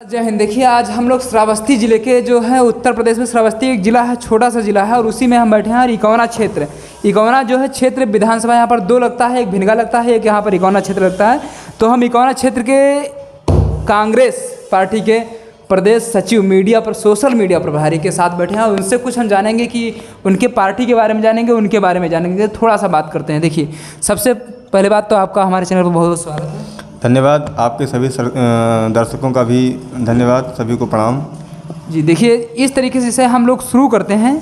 जय हिंद। देखिए आज हम लोग श्रावस्ती ज़िले के जो है उत्तर प्रदेश में श्रावस्ती एक ज़िला है, छोटा सा ज़िला है और उसी में हम बैठे हैं। इकौना क्षेत्र, इकौना जो है क्षेत्र विधानसभा यहाँ पर दो लगता है, एक भिनगा लगता है, एक यहाँ पर इकौना क्षेत्र लगता है। तो हम इकौना क्षेत्र के कांग्रेस पार्टी के प्रदेश सचिव मीडिया पर सोशल मीडिया प्रभारी के साथ बैठे हैं और उनसे कुछ हम जानेंगे कि उनके पार्टी के बारे में जानेंगे, उनके बारे में जानेंगे, थोड़ा सा बात करते हैं। देखिए सबसे पहले बात तो आपका हमारे चैनल पर बहुत बहुत स्वागत है। धन्यवाद। आपके सभी दर्शकों का भी धन्यवाद, सभी को प्रणाम। जी देखिए इस तरीके से हम लोग शुरू करते हैं।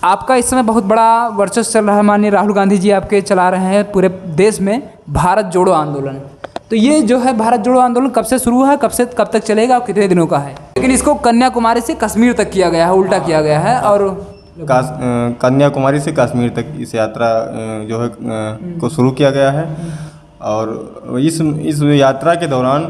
आपका इस समय बहुत बड़ा वर्चस्व चल रहा है, माननीय राहुल गांधी जी आपके चला रहे हैं पूरे देश में भारत जोड़ो आंदोलन। तो ये जो है भारत जोड़ो आंदोलन कब से शुरू है, कब तक चलेगा और कितने दिनों का है? लेकिन इसको कन्याकुमारी से कश्मीर तक किया गया है, उल्टा किया गया है। और कन्याकुमारी से कश्मीर तक इस यात्रा जो है को शुरू किया गया है और इस यात्रा के दौरान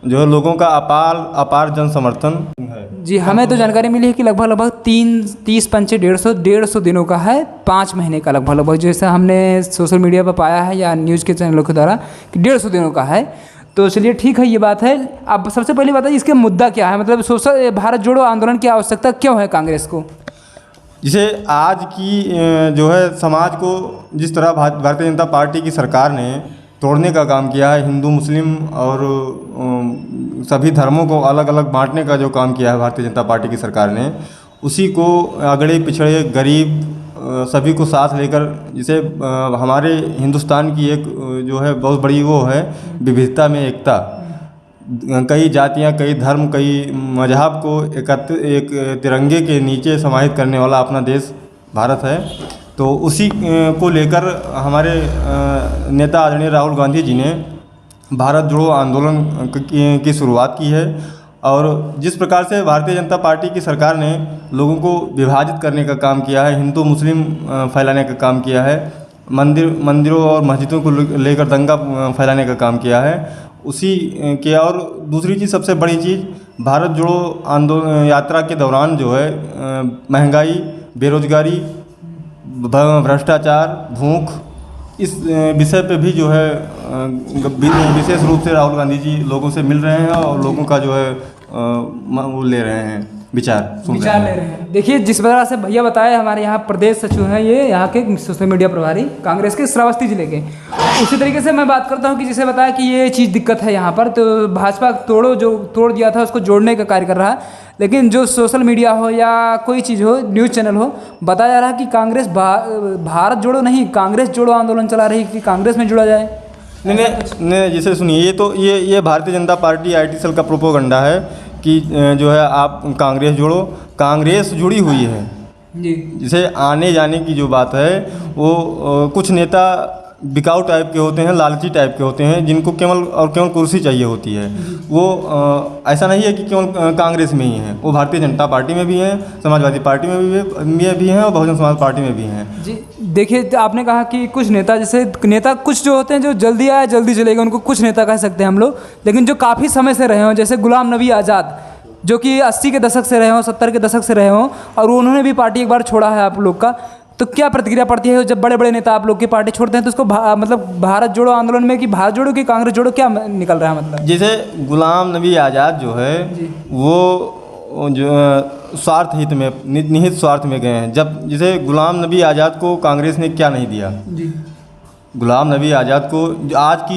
जो है लोगों का अपार जन समर्थन है। जी हमें तो जानकारी मिली है कि लगभग 30 पंचे 150 दिनों का है, 5 महीने का लगभग जैसे हमने सोशल मीडिया पर पाया है या न्यूज़ के चैनलों के द्वारा कि 150 दिनों का है। तो चलिए ठीक है, ये बात है। अब सबसे पहली बात है इसके मुद्दा क्या है, मतलब सोशल भारत जोड़ो आंदोलन की आवश्यकता क्यों है कांग्रेस को? जिसे आज की जो है समाज को जिस तरह भारतीय जनता पार्टी की सरकार ने तोड़ने का काम किया है, हिंदू मुस्लिम और सभी धर्मों को अलग अलग बांटने का जो काम किया है भारतीय जनता पार्टी की सरकार ने, उसी को अगड़े पिछड़े गरीब सभी को साथ लेकर, जिसे हमारे हिंदुस्तान की एक जो है बहुत बड़ी वो है विविधता में एकता, कई जातियां, कई धर्म, कई मजहब को एक तिरंगे के नीचे समाहित करने वाला अपना देश भारत है। तो उसी को लेकर हमारे नेता आदरणीय राहुल गांधी जी ने भारत जोड़ो आंदोलन की शुरुआत की है। और जिस प्रकार से भारतीय जनता पार्टी की सरकार ने लोगों को विभाजित करने का काम किया है, हिंदू मुस्लिम फैलाने का काम किया है, मंदिरों और मस्जिदों को लेकर दंगा फैलाने का काम किया है, उसी के और दूसरी चीज़, सबसे बड़ी चीज़, भारत जोड़ो आंदोलन यात्रा के दौरान जो है महंगाई, बेरोजगारी, भ्रष्टाचार, भूख, इस विषय पे भी जो है विशेष रूप से राहुल गांधी जी लोगों से मिल रहे हैं और लोगों का जो है वो ले रहे हैं, विचार ले रहे हैं। देखिए जिस तरह से भैया बताए, हमारे यहाँ प्रदेश सचिव हैं, ये यहाँ के सोशल मीडिया प्रभारी कांग्रेस के श्रावस्ती जिले के। उसी तरीके से मैं बात करता हूँ कि जिसे बताया कि ये चीज़ दिक्कत है यहाँ पर, तो भाजपा तोड़ दिया था, उसको जोड़ने का कार्य कर रहा है। लेकिन जो सोशल मीडिया हो या कोई चीज़ हो, न्यूज़ चैनल हो, बताया जा रहा है कि कांग्रेस भारत जोड़ो नहीं, कांग्रेस जोड़ो आंदोलन चला रही है कि कांग्रेस में जुड़ा जाए। नहीं, जैसे सुनिए, ये Bharatiya Janata party IT cell का प्रोपोगंडा है कि जो है आप कांग्रेस जोड़ो। कांग्रेस जुड़ी हुई है जी। जिसे आने जाने की जो बात है वो कुछ नेता बिकाऊ टाइप के होते हैं, लालची टाइप के होते हैं, जिनको केवल कुर्सी चाहिए होती है। वो ऐसा नहीं है कि केवल कांग्रेस में ही हैं, वो भारतीय जनता पार्टी में भी हैं, समाजवादी पार्टी में भी हैं और बहुजन समाज पार्टी में भी हैं। जी देखिए आपने कहा कि कुछ नेता, जैसे नेता कुछ जो होते हैं जो जल्दी आया जल्दी चलेगा, उनको कुछ नेता कह सकते हैं हम लोग, लेकिन जो काफ़ी समय से रहे हों, जैसे गुलाम नबी आज़ाद जो कि 80 के दशक से रहे हों, 70 के दशक से रहे हों, और उन्होंने भी पार्टी एक बार छोड़ा है आप लोग का, तो क्या प्रतिक्रिया पड़ती है जब बड़े बड़े नेता आप लोग की पार्टी छोड़ते हैं? तो उसको मतलब भारत जोड़ो आंदोलन में कि भारत जोड़ो कि कांग्रेस जोड़ो क्या निकल रहा है मतलब? जैसे गुलाम नबी आज़ाद जो है वो जो स्वार्थ हित में, निहित स्वार्थ में गए हैं। जैसे गुलाम नबी आज़ाद को कांग्रेस ने क्या नहीं दिया जी। गुलाम नबी आज़ाद को आज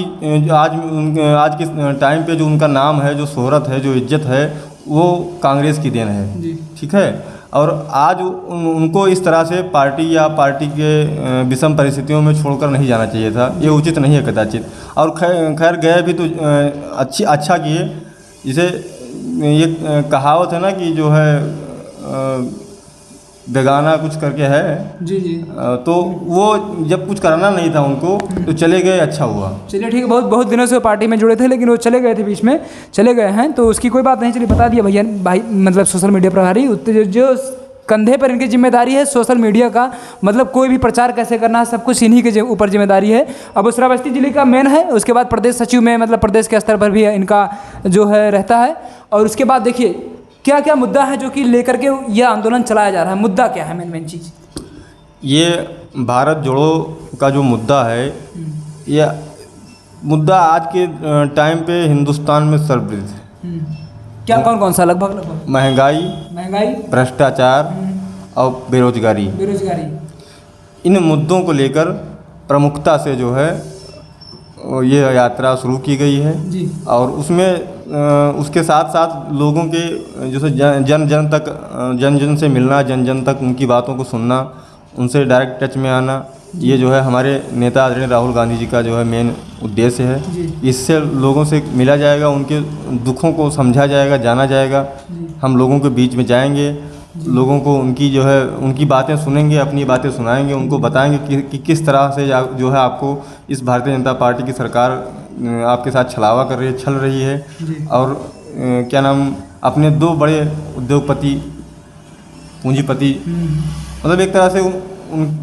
के टाइम पे जो उनका नाम है, जो शोहरत है, जो इज्जत है, वो कांग्रेस की देन है। ठीक है। और आज उनको इस तरह से पार्टी के विषम परिस्थितियों में छोड़कर नहीं जाना चाहिए था, ये उचित नहीं है कदाचित। और खैर गए भी तो अच्छा किए। जिसे ये कहावत है ना कि जो है बेगाना कुछ करके है। जी। तो वो जब कुछ करना नहीं था उनको तो चले गए, अच्छा हुआ। चलिए ठीक है, बहुत दिनों से पार्टी में जुड़े थे लेकिन वो चले गए थे, बीच में चले गए हैं, तो उसकी कोई बात नहीं। चलिए बता दिया भैया, भाई मतलब सोशल मीडिया प्रभारी, जो कंधे पर इनकी जिम्मेदारी है सोशल मीडिया का, मतलब कोई भी प्रचार कैसे करना है सब कुछ इन्हीं के ऊपर जिम्मेदारी है। अब श्रावस्ती जिले का मेन है, उसके बाद प्रदेश सचिव में मतलब प्रदेश के स्तर पर भी इनका जो है रहता है। और उसके बाद देखिए क्या क्या मुद्दा है जो कि लेकर के यह आंदोलन चलाया जा रहा है, मुद्दा क्या है मेन चीज़? ये भारत जोड़ो का जो मुद्दा है, ये मुद्दा आज के टाइम पे हिंदुस्तान में सर्वविदित है। क्या कौन कौन सा लगभग? महंगाई, भ्रष्टाचार और बेरोजगारी। इन मुद्दों को लेकर प्रमुखता से जो है ये यात्रा शुरू की गई है जी। और उसमें उसके साथ साथ लोगों के जैसे जन जन से मिलना, जन जन तक उनकी बातों को सुनना, उनसे डायरेक्ट टच में आना, ये जो है हमारे नेता आदरणीय राहुल गांधी जी का जो है मेन उद्देश्य है। इससे लोगों से मिला जाएगा, उनके दुखों को समझा जाएगा, जाना जाएगा। हम लोगों के बीच में जाएंगे, लोगों को उनकी जो है उनकी बातें सुनेंगे, अपनी बातें सुनाएंगे, उनको बताएंगे कि किस तरह से जो है आपको इस भारतीय जनता पार्टी की सरकार आपके साथ छलावा कर रही है, छल रही है। और क्या नाम, अपने दो बड़े उद्योगपति, पूंजीपति, मतलब एक तरह से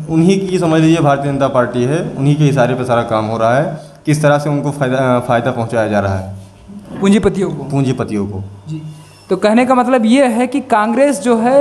उन्हीं की समझ लीजिए भारतीय जनता पार्टी है, उन्हीं के इशारे पर सारा काम हो रहा है। किस तरह से उनको फ़ायदा पहुंचाया जा रहा है पूंजीपतियों को। जी। तो कहने का मतलब ये है कि कांग्रेस जो है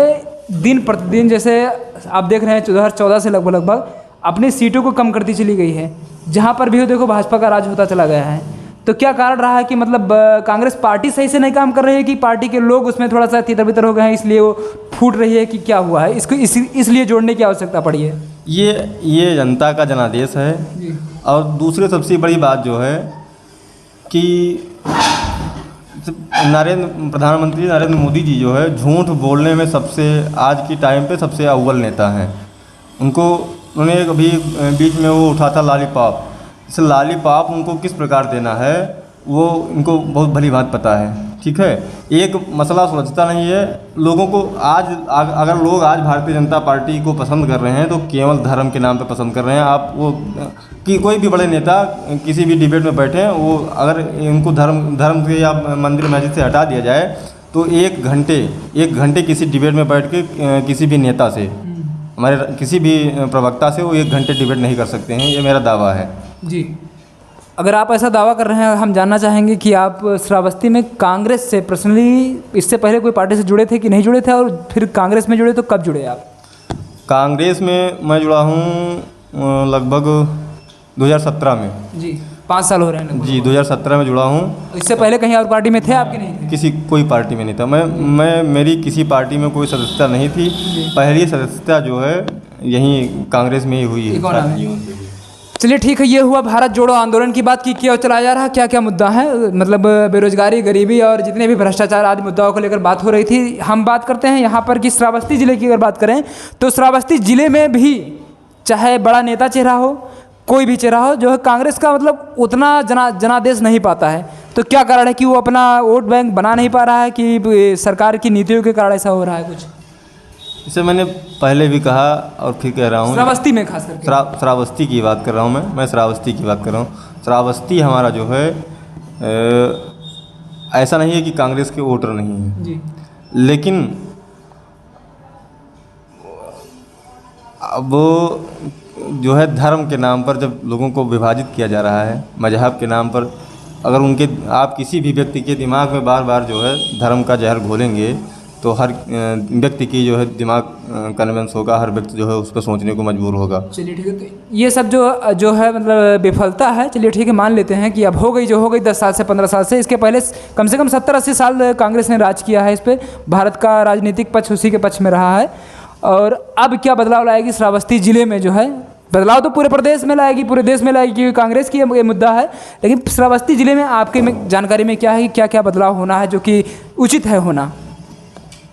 दिन प्रतिदिन, जैसे आप देख रहे हैं 2014 से लगभग अपनी सीटों को कम करती चली गई है। जहाँ पर भी हो देखो भाजपा का राज होता चला गया है। तो क्या कारण रहा है कि मतलब कांग्रेस पार्टी सही से नहीं काम कर रही है कि पार्टी के लोग उसमें थोड़ा सा तितर बितर हो गए हैं इसलिए वो फूट रही है, कि क्या हुआ है? इसको इसलिए जोड़ने की आवश्यकता पड़ी है? ये जनता का जनादेश है जी। और दूसरी सबसे बड़ी बात जो है कि प्रधानमंत्री नरेंद्र मोदी जी जो है झूठ बोलने में सबसे आज की टाइम पे सबसे अव्वल नेता हैं। उन्होंने अभी बीच में वो उठा था लॉलीपॉप। इस लॉलीपॉप उनको किस प्रकार देना है वो इनको बहुत भली बात पता है, ठीक है। एक मसला सुलझता नहीं है लोगों को। अगर लोग आज भारतीय जनता पार्टी को पसंद कर रहे हैं तो केवल धर्म के नाम पे पसंद कर रहे हैं। आप वो कि कोई भी बड़े नेता किसी भी डिबेट में बैठे हैं, वो अगर इनको धर्म से या मंदिर मस्जिद से हटा दिया जाए तो एक घंटे किसी डिबेट में बैठ के किसी भी नेता से, हमारे किसी भी प्रवक्ता से वो 1 घंटे डिबेट नहीं कर सकते हैं। ये मेरा दावा है जी। अगर आप ऐसा दावा कर रहे हैं, हम जानना चाहेंगे कि आप श्रावस्ती में कांग्रेस से पर्सनली इससे पहले कोई पार्टी से जुड़े थे कि नहीं जुड़े थे, और फिर कांग्रेस में जुड़े तो कब जुड़े आप? कांग्रेस में मैं जुड़ा हूँ लगभग 2017 में जी। 5 साल हो रहे हैं जी। 2017 में जुड़ा हूँ। इससे पहले कहीं और पार्टी में थे आपके? नहीं थे? कोई पार्टी में नहीं था मैं मेरी किसी पार्टी में कोई सदस्यता नहीं थी। पहली सदस्यता जो है यहीं कांग्रेस में ही हुई है। चलिए ठीक है, ये हुआ भारत जोड़ो आंदोलन की बात की क्या चलाया जा रहा है, क्या क्या मुद्दा है, मतलब बेरोजगारी, गरीबी और जितने भी भ्रष्टाचार आदि मुद्दाओं को लेकर बात हो रही थी। हम बात करते हैं यहाँ पर कि श्रावस्ती ज़िले की अगर बात करें तो श्रावस्ती ज़िले में भी चाहे बड़ा नेता चेहरा हो, कोई भी चेहरा हो, जो है कांग्रेस का मतलब उतना जनादेश नहीं पाता है। तो क्या कारण है कि वो अपना वोट बैंक बना नहीं पा रहा है, कि सरकार की नीतियों के कारण ऐसा हो रहा है कुछ? इसे मैंने पहले भी कहा और फिर कह रहा हूँ, श्रावस्ती में खास करके श्रावस्ती की बात कर रहा हूँ मैं श्रावस्ती की बात कर रहा हूँ। श्रावस्ती हमारा जो है ऐसा नहीं है कि कांग्रेस के वोटर नहीं हैं जी। लेकिन अब जो है धर्म के नाम पर जब लोगों को विभाजित किया जा रहा है, मजहब के नाम पर, अगर आप किसी भी व्यक्ति के दिमाग में बार बार जो है धर्म का जहर घोलेंगे तो हर व्यक्ति की जो है दिमाग कन्वेंस होगा, हर व्यक्ति जो है उस पर सोचने को मजबूर होगा। चलिए ठीक है, तो ये सब जो है मतलब विफलता है, चलिए ठीक है मान लेते हैं कि अब हो गई 10 साल से 15 साल से। इसके पहले कम से कम 70-80 साल कांग्रेस ने राज किया है इस पर, भारत का राजनीतिक पक्ष उसी के पक्ष में रहा है। और अब क्या बदलाव लाएगी श्रावस्ती ज़िले में? जो है बदलाव तो पूरे प्रदेश में लाएगी, पूरे देश में लाएगी, क्योंकि कांग्रेस की ये मुद्दा है। लेकिन श्रावस्ती ज़िले में आपके जानकारी में क्या है कि क्या क्या बदलाव होना है जो कि उचित है होना?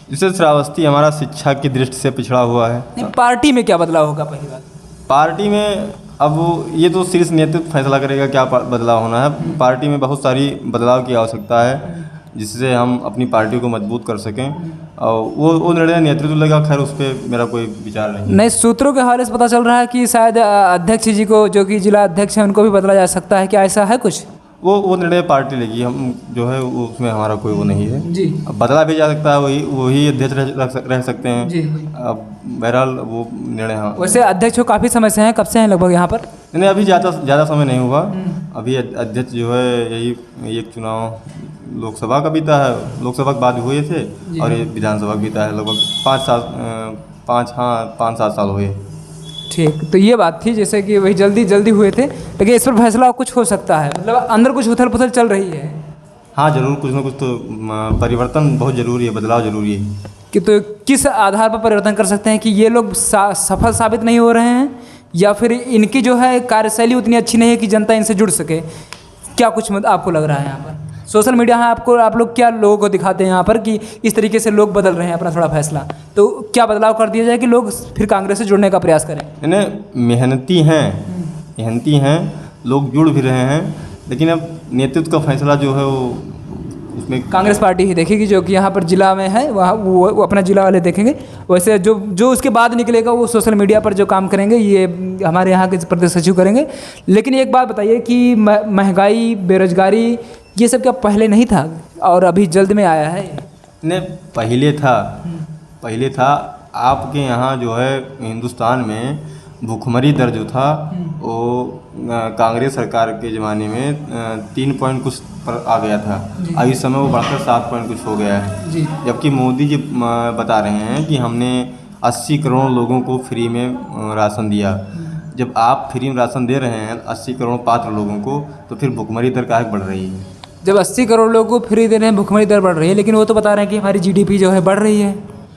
जैसे श्रावस्ती हमारा शिक्षा की दृष्टि से पिछड़ा हुआ है। नहीं, पार्टी में क्या बदलाव होगा? पहली बात, पार्टी में अब ये तो शीर्ष नेतृत्व फैसला करेगा क्या बदलाव होना है। पार्टी में बहुत सारी बदलाव की आवश्यकता है जिससे हम अपनी पार्टी को मजबूत कर सकें, और वो निर्णय नेतृत्व लेगा। खैर उस पर मेरा कोई विचार नहीं। सूत्रों के हवाले से पता चल रहा है कि शायद अध्यक्ष जी को, जो कि जिला अध्यक्ष हैं, उनको भी बदला जा सकता है। क्या ऐसा है कुछ? वो निर्णय पार्टी लेगी, हम जो है उसमें हमारा कोई वो नहीं है जी। अब बदला भी जा सकता है, वही अध्यक्ष रह सकते हैं जी। अब बहरहाल वो निर्णय, हाँ। वैसे अध्यक्ष काफ़ी समय से हैं, कब से हैं लगभग यहाँ पर? नहीं, अभी ज़्यादा समय नहीं हुआ। अभी अध्यक्ष जो है यही एक चुनाव लोकसभा का बीता है, लोकसभा के बाद हुए थे, और ये विधानसभा का बीता है लगभग 5-7 साल हुए। ठीक, तो ये बात थी जैसे कि वही जल्दी हुए थे, लेकिन इस पर फैसला कुछ हो सकता है, मतलब अंदर कुछ उथल पुथल चल रही है। हाँ ज़रूर, कुछ ना कुछ तो परिवर्तन बहुत ज़रूरी है, बदलाव ज़रूरी है। कि तो किस आधार पर परिवर्तन कर सकते हैं कि ये लोग सफल साबित नहीं हो रहे हैं, या फिर इनकी जो है कार्यशैली उतनी अच्छी नहीं है कि जनता इनसे जुड़ सके? क्या कुछ आपको लग रहा है यहाँ पर सोशल मीडिया है आपको, आप लोग क्या लोगों को दिखाते हैं यहाँ पर कि इस तरीके से लोग बदल रहे हैं अपना थोड़ा फैसला, तो क्या बदलाव कर दिया जाए कि लोग फिर कांग्रेस से जुड़ने का प्रयास करें? यानी मेहनती हैं, लोग जुड़ भी रहे हैं, लेकिन अब नेतृत्व का फैसला जो है वो उसमें कांग्रेस पार्टी ही देखेगी, जो कि यहाँ पर जिला में है वहाँ वो अपना जिला वाले देखेंगे। वैसे जो उसके बाद निकलेगा वो सोशल मीडिया पर जो काम करेंगे ये हमारे यहाँ के प्रदेश सचिव करेंगे। लेकिन एक बात बताइए कि महंगाई, बेरोजगारी, ये सब क्या पहले नहीं था और अभी जल्द में आया है? नहीं, पहले था। आपके यहाँ जो है हिंदुस्तान में भुखमरी दर जो था वो कांग्रेस सरकार के ज़माने में 3 पॉइंट कुछ पर आ गया था। अब इस समय वो बढ़कर 7 पॉइंट कुछ हो गया है। जबकि मोदी जी बता रहे हैं कि हमने 80 करोड़ लोगों को फ्री में राशन दिया। जब आप फ्री में राशन दे रहे हैं 80 करोड़ पात्र लोगों को, तो फिर भुखमरी दर काहे बढ़ रही है? जब 80 करोड़ लोगों को फ्री दे रहे हैं, भुखमरी दर बढ़ रही है, लेकिन वो तो बता रहे हैं कि हमारी जीडीपी जो है बढ़ रही है।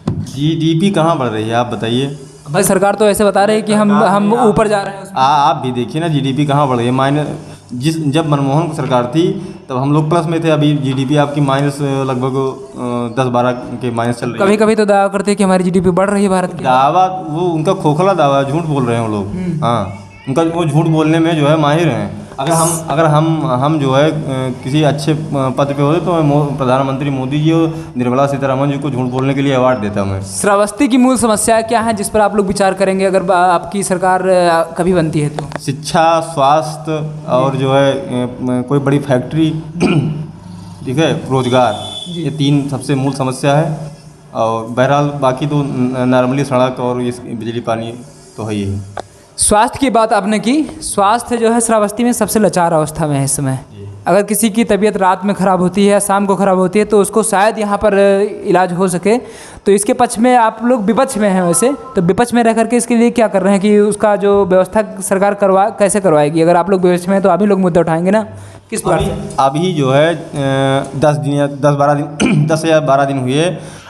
जीडीपी कहाँ बढ़ रही है, आप बताइए। भाई सरकार तो ऐसे बता रही है कि हम ऊपर जा रहे हैं। आप भी देखिए ना, जीडीपी कहाँ बढ़ रही है। जब मनमोहन सरकार थी तब हम लोग प्लस में थे, अभी जीडीपी आपकी माइनस लगभग 10-12 के माइनस चल रही है। कभी कभी तो दावा करते हैं कि हमारी जीडीपी बढ़ रही है भारत की। दावा वो उनका खोखला दावा, झूठ बोल रहे हैं वो लोग। हाँ, उनका वो झूठ बोलने में जो है माहिर हैं। अगर हम जो है किसी अच्छे पद पे होते तो मैं प्रधानमंत्री मोदी जी और निर्मला सीतारमण जी को झूठ बोलने के लिए अवार्ड देता मैं। श्रावस्ती की मूल समस्या क्या है जिस पर आप लोग विचार करेंगे अगर आपकी सरकार कभी बनती है तो? शिक्षा, स्वास्थ्य और जो है कोई बड़ी फैक्ट्री, ठीक है, रोजगार, ये 3 सबसे मूल समस्या है। और बहरहाल बाकी तो नॉर्मली सड़क और ये बिजली पानी तो है ही। स्वास्थ्य की बात आपने की। स्वास्थ्य जो है श्रावस्ती में सबसे लाचार अवस्था में है इस समय। अगर किसी की तबीयत रात में ख़राब होती है या शाम को ख़राब होती है तो उसको शायद यहाँ पर इलाज हो सके, तो इसके पक्ष में आप लोग विपक्ष में हैं। वैसे तो विपक्ष में रह करके इसके लिए क्या कर रहे हैं कि उसका जो व्यवस्था सरकार कैसे करवाएगी? अगर आप लोग विपक्ष में हैं तो आप ही लोग मुद्दा उठाएंगे ना, किस पर? अभी जो है 10 या 12 दिन हुए।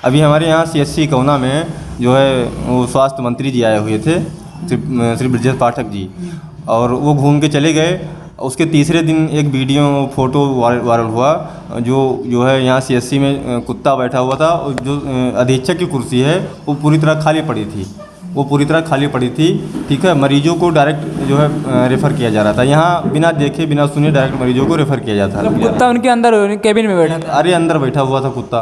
अभी हमारे यहाँ CSC इकौना में जो है वो स्वास्थ्य मंत्री जी आए हुए थे, श्री ब्रजेश पाठक जी, और वो घूम के चले गए। उसके तीसरे दिन एक वीडियो फोटो वायरल हुआ, जो है यहाँ CSC में कुत्ता बैठा हुआ था, और जो अधीक्षक की कुर्सी है वो पूरी तरह खाली पड़ी थी। ठीक है, मरीजों को डायरेक्ट जो है रेफ़र किया जा रहा था। यहाँ बिना देखे बिना सुने डायरेक्ट मरीजों को रेफ़र किया जाता था। कुत्ता उनके अंदर कैबिन में बैठा था? अरे अंदर बैठा हुआ था कुत्ता।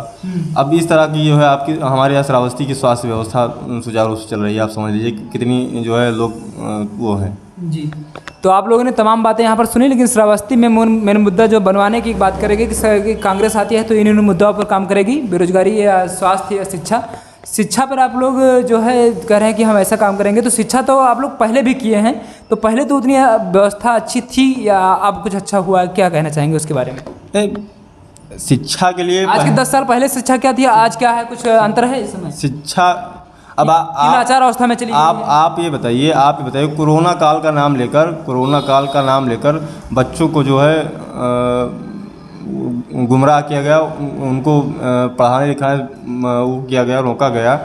अब इस तरह की जो है आपकी हमारे यहाँ श्रावस्ती की स्वास्थ्य व्यवस्था सुचारू रूप से चल रही है। आप समझ लीजिए कितनी जो है लोग वो हैं जी। तो आप लोगों ने तमाम बातें यहाँ पर सुनी, लेकिन श्रावस्ती में मेन मुद्दा जो बनवाने की बात करेगी कि कांग्रेस आती है तो इन मुद्दों पर काम करेगी, बेरोजगारी या स्वास्थ्य या शिक्षा पर आप लोग जो है कह रहे हैं कि हम ऐसा काम करेंगे। तो शिक्षा तो आप लोग पहले भी किए हैं, तो पहले तो उतनी व्यवस्था अच्छी थी या अब कुछ अच्छा हुआ, क्या कहना चाहेंगे उसके बारे में? शिक्षा के लिए आज के 10 साल पहले शिक्षा क्या थी, आज क्या है, कुछ अंतर है इस समय? शिक्षा अब लाचार अवस्था में चली आप ये बताइए कोरोना काल का नाम लेकर बच्चों को जो है गुमराह किया गया, उनको पढ़ाने लिखाने वो किया गया, रोका गया।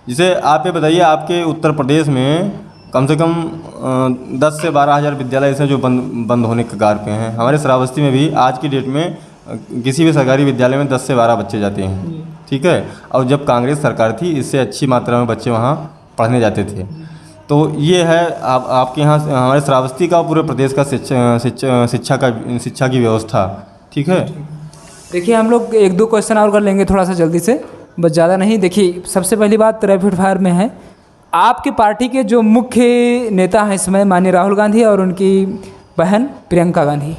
जिसे आप ये बताइए आपके उत्तर प्रदेश में कम से कम 10 से 12 हज़ार विद्यालय ऐसे जो बंद होने के कगार पे हैं। हमारे श्रावस्ती में भी आज की डेट में किसी भी सरकारी विद्यालय में 10 से 12 बच्चे जाते हैं, ठीक है। और जब कांग्रेस सरकार थी इससे अच्छी मात्रा में बच्चे वहाँ पढ़ने जाते थे। तो ये है आपके यहाँ हमारे श्रावस्ती का पूरे प्रदेश का शिक्षा की व्यवस्था, ठीक है। देखिए हम लोग 1-2 क्वेश्चन और कर लेंगे थोड़ा सा जल्दी से, बस ज़्यादा नहीं। देखिए सबसे पहली बात रैपिड फायर में है, आपके पार्टी के जो मुख्य नेता हैं इसमें माननीय राहुल गांधी और उनकी बहन प्रियंका गांधी,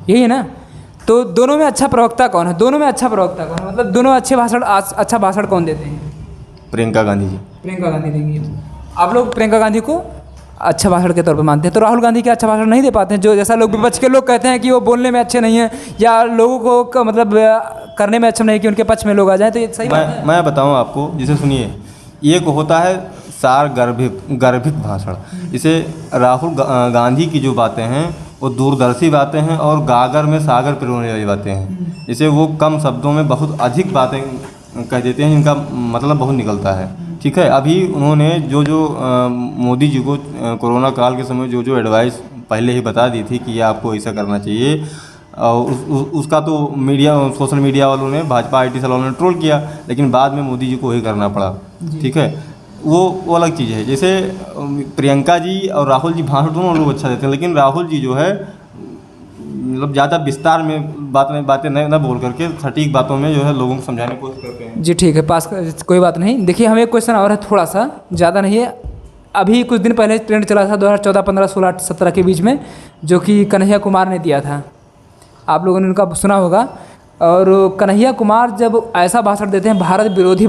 यही है ना? तो दोनों में अच्छा प्रवक्ता कौन है? मतलब दोनों अच्छा भाषण कौन देते हैं? प्रियंका गांधी जी। प्रियंका गांधी देंगी। आप लोग प्रियंका गांधी को अच्छा भाषण के तौर पे मानते हैं, तो राहुल गांधी के अच्छा भाषण नहीं दे पाते हैं? जो जैसा लोग विपक्ष के लोग कहते हैं कि वो बोलने में अच्छे नहीं हैं या लोगों को मतलब करने में अच्छा नहीं कि उनके पक्ष में लोग आ जाएं, तो ये सही बात है? मैं बताऊं आपको, जिसे सुनिए, एक होता है सार गर्भिक भाषण। इसे राहुल गांधी की जो बातें हैं वो दूरदर्शी बातें हैं और गागर में सागर पिरोने वाली बातें हैं। जैसे वो कम शब्दों में बहुत अधिक बातें कह देते हैं जिनका मतलब बहुत निकलता है। ठीक है, अभी उन्होंने जो मोदी जी को कोरोना काल के समय जो एडवाइस पहले ही बता दी थी कि ये आपको ऐसा करना चाहिए, और उसका तो सोशल मीडिया वालों ने, भाजपा IT वालों ने ट्रोल किया, लेकिन बाद में मोदी जी को वही करना पड़ा। ठीक है, वो अलग चीज़ है। जैसे प्रियंका जी और राहुल जी भाषण दोनों लोग अच्छा देते हैं, लेकिन राहुल जी जो है मतलब ज़्यादा विस्तार में बातें न बोल करके सटीक बातों में जो है लोगों को समझाने की कोशिश करते हैं। जी ठीक है, कोई बात नहीं। देखिए, हमें एक क्वेश्चन और है, थोड़ा सा, ज़्यादा नहीं है। अभी कुछ दिन पहले ट्रेंड चला था 2014, 15, 16, 17 के बीच में, जो कि कन्हैया कुमार ने दिया था, आप लोगों ने उनका सुना होगा। और कन्हैया कुमार जब ऐसा भाषण देते हैं, भारत विरोधी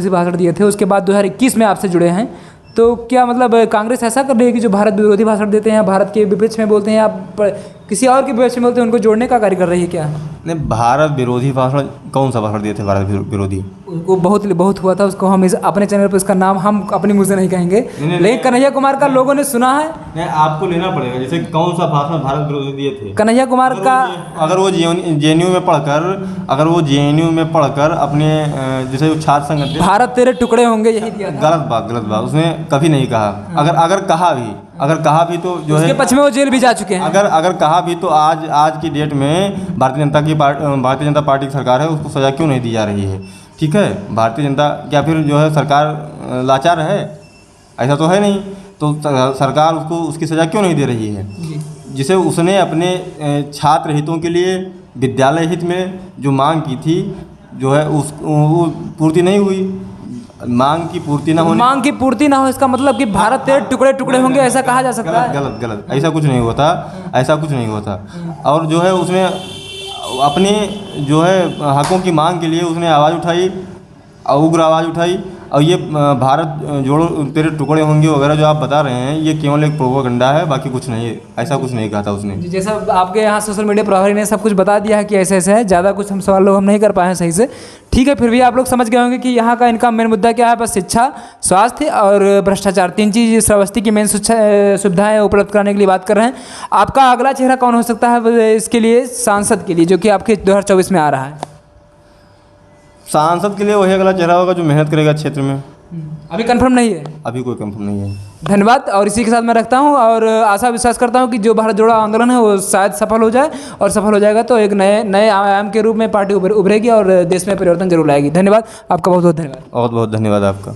भाषण दिए थे, उसके बाद 2021 में आपसे जुड़े हैं, तो क्या मतलब कांग्रेस ऐसा कर रही है कि जो भारत विरोधी भाषण देते हैं, भारत के विपक्ष में बोलते हैं, या किसी और के विपक्ष में बोलते हैं, उनको जोड़ने का कार्य कर रही है क्या? नहीं, भारत विरोधी भाषण कौन सा भाषण दिए थे? भारत विरोधी उनको बहुत हुआ था, उसको हम अपने चैनल पर उसका नाम हम अपने मुँह से नहीं कहेंगे, लेकिन कन्हैया कुमार का लोगों ने सुना है। नहीं, आपको लेना पड़ेगा, जैसे कौन सा भाषण भारत विरोधी दिए थे कन्हैया कुमार का। अगर वो JNU में पढ़कर अपने जैसे छात्र संगठन भारत तेरे टुकड़े होंगे, यही दिया था। गलत बात उसने कभी नहीं कहा। अगर कहा भी तो जो है, उसके पक्ष में वो जेल भी जा चुके हैं। अगर कहा भी तो आज की डेट में भारतीय जनता पार्टी की सरकार है, उसको सज़ा क्यों नहीं दी जा रही है? ठीक है, भारतीय जनता क्या फिर जो है सरकार लाचार है? ऐसा तो है नहीं। तो सरकार उसकी सज़ा क्यों नहीं दे रही है? जिसे उसने अपने छात्र हितों के लिए, विद्यालय हित में जो मांग की थी, जो है वो पूर्ति नहीं हुई। मांग की पूर्ति ना हो, इसका मतलब कि भारत तेरे टुकड़े टुकड़े होंगे, ऐसा कहा जा सकता है? गलत, ऐसा कुछ नहीं होता। और जो है उसने अपने जो है हकों की मांग के लिए उसने आवाज़ उठाई, उग्र आवाज़ उठाई। और ये भारत जोड़ो तेरे टुकड़े होंगे वगैरह जो आप बता रहे हैं, ये केवल एक प्रोपेगेंडा है, बाकी कुछ नहीं है। ऐसा कुछ नहीं कहा था उसने। जैसा आपके यहाँ सोशल मीडिया प्रभारी ने सब कुछ बता दिया है कि ऐसे है, ज़्यादा कुछ हम सवाल लोग हम नहीं कर पाए हैं सही से। ठीक है, फिर भी आप लोग समझ गए होंगे कि यहाँ का इनका मेन मुद्दा क्या है। बस शिक्षा, स्वास्थ्य और भ्रष्टाचार, 3 चीज़ श्रावस्ती की मेन सुविधाएँ उपलब्ध कराने के लिए बात कर रहे हैं। आपका अगला चेहरा कौन हो सकता है इसके लिए, सांसद के लिए, जो कि आपके 2024 में आ रहा है? सांसद के लिए वही अगला चेहरा होगा जो मेहनत करेगा क्षेत्र में। अभी कंफर्म नहीं है? अभी कोई कंफर्म नहीं है। धन्यवाद। और इसी के साथ मैं रखता हूं, और आशा विश्वास करता हूं कि जो भारत जोड़ो आंदोलन है वो शायद सफल हो जाए, और सफल हो जाएगा तो एक नए आयाम के रूप में पार्टी उभरेगी और देश में परिवर्तन जरूर लाएगी। धन्यवाद आपका, बहुत बहुत धन्यवाद। बहुत बहुत धन्यवाद आपका।